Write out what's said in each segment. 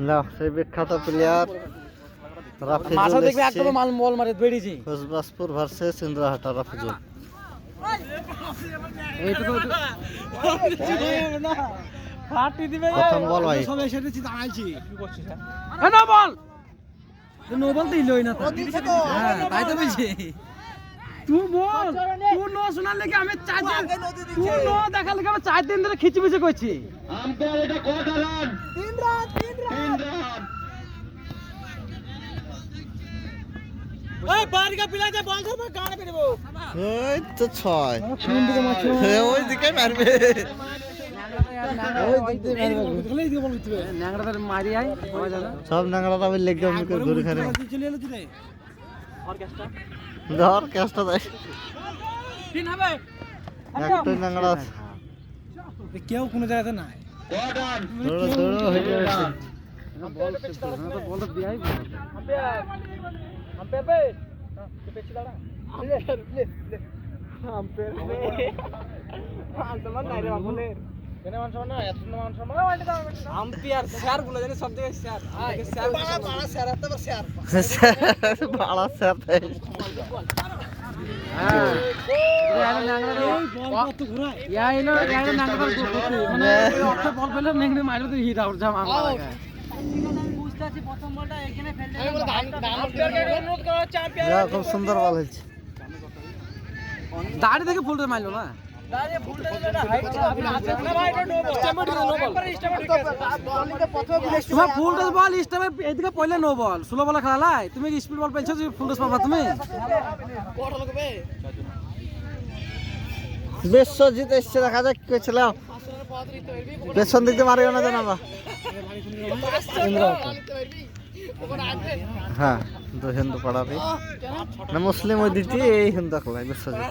না সেই বিখ্যাত প্লেয়ার মাথা রাফিজুল দেখবে একদম মাল বল মারে বেরিয়েছি কোচবাসপুর ভার্সেস ইন্দ্রহাটা রাফিজুল। প্রথম বল ভাই নো বল দিলই না তাই তো বলছি তুই বল তুই নো শোনার লেগে আমি 4 দিন তুই নো দেখার লেগে আমি 4 দিন ধরে খিচিমিচি করছি। আম্পায়ার এটা কত রান? 3 run 3 run. ওই বারগা পিলাতে বল ধরবে কানে পেরবো এই তো 6 কোন দিকে মারছো ওই দিকে মারবে ন্যাংড়াটা মারি আই সব নাঙ্গড়া তবে লেগে আমি ঘুরে খারে ধর ক্যাচটা দেয় একটা নাঙ্গড়া কেউ কোনো জায়গাতে নাই কত রান? দৌড়ো দৌড়ো হয়ে যাচ্ছে। বল তো দিয়াই বাড়া স্যার দেয়। বল পেলে নেংড়ে মারলে তো হিট আউট জাম খুব সুন্দর বল হয়েছে। দাড়ি থেকে ফুলটা মারলো না তোমার ফুল টস বল স্টামে এদিকে পড়লে নো বল স্লো বলে খেলালাই তুমি স্পিড বল পেলছো ফুল টস পাবা তুমি বিশ্বজিৎ এসছে দেখা যাক কি হয়েছিল পেছন দিক দিয়ে মারিও না জানা হ্যাঁ তো হিন্দু পাড়াবে না মুসলিম ওই দিকে এই হিন্দু খেলায় বিশ্বজিৎ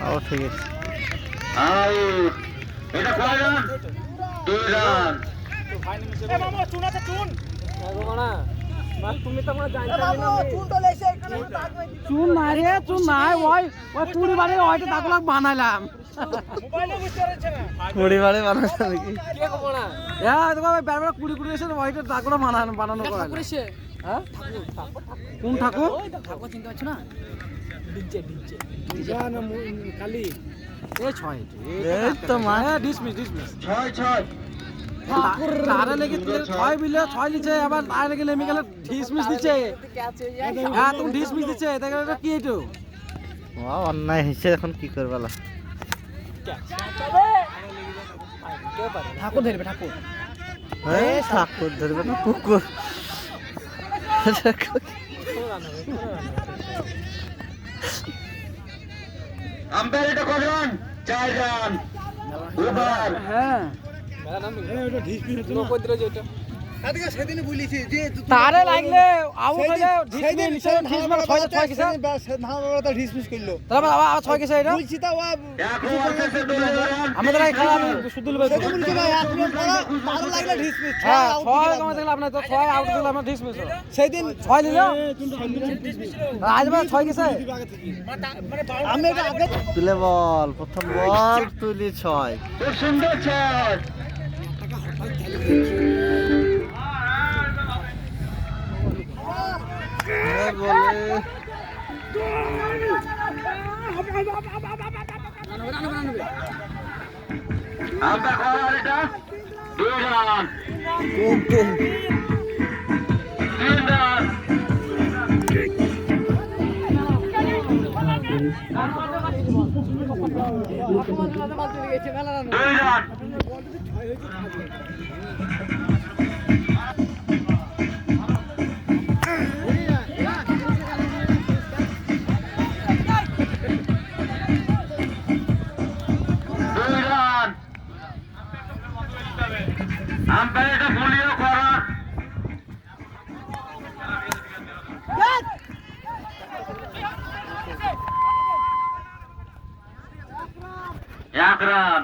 আউট ঠিক আছে আউট। এটা কত রান? 2 রান। চুন নাই রে চুন নাই ওই ওই কুড়ি বারে ওইটা দাগলাক বানাইলাম কুড়ি বারে বানাচ্ছে নাকি হ্যাঁ তোমার বেড়া কুড়ি কুড়ি এসে ওইটা দাগলা বানানো করা হ্যাঁ কোন ঠাকুর ঠাকুর চিনতে পারছো না কালি এই ছয় এই তো মা ডিসমিস 6-6। তারে লেগে ছয় বিলে ছয় নিচে আবার তারে লেগে নেমে গেলে ডিসমিস দিচ্ছে হ্যাঁ তুমি ডিসমিস দিচ্ছে দেখো এটা কি এটো অন্যায় হয়েছে এখন কি করবালা ঠাকুর ধরবে ঠাকুর ঠাকুর ধরবে না কুকুর আম্পায়ার এটা কত রান? 4 রান। ওভার। হ্যাঁ তারে লাগলে আউট হলে ডিসমিস করলো তারপর আবার ছয় কেসে এটা এখন ভার্সেসে 2 রান। আমাদের এই খেলা আমি শুদ্ধ হ্যাঁ ছয় কমে দেখলে আপনার তো ছয় আউট দিলে আপনার ডিসমিস সেই দিন ছয় নিল আজ আবার ছয় কেসে আমি এটা আগে তুলে বল প্রথম বল তুলি 6 খুব সুন্দর শট। বলে আম্পায়ার কত রান এটা? 2 রান। 3 রান। দুই রান। আম্পায়ার এটা বলিও করা। 1 রান।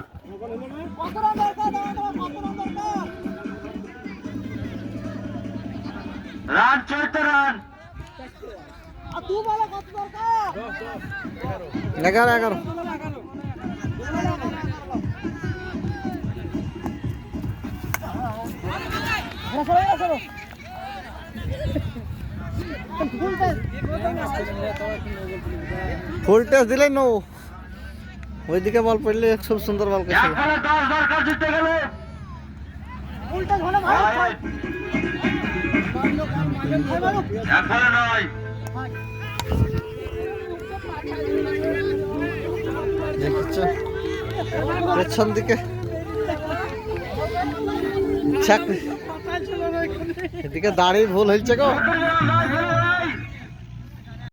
Run 14 run. 11-11। ফুল টেস্ট দিলে নো, ওইদিকে বল পড়লে খুব সুন্দর বল এক করছিল। বলে 10 দরকার জিততে গেলে। এক বলে নয়। দেখছো পেছন দিকে এদিকে দাঁড়িয়ে ভুল হয়েছে গো।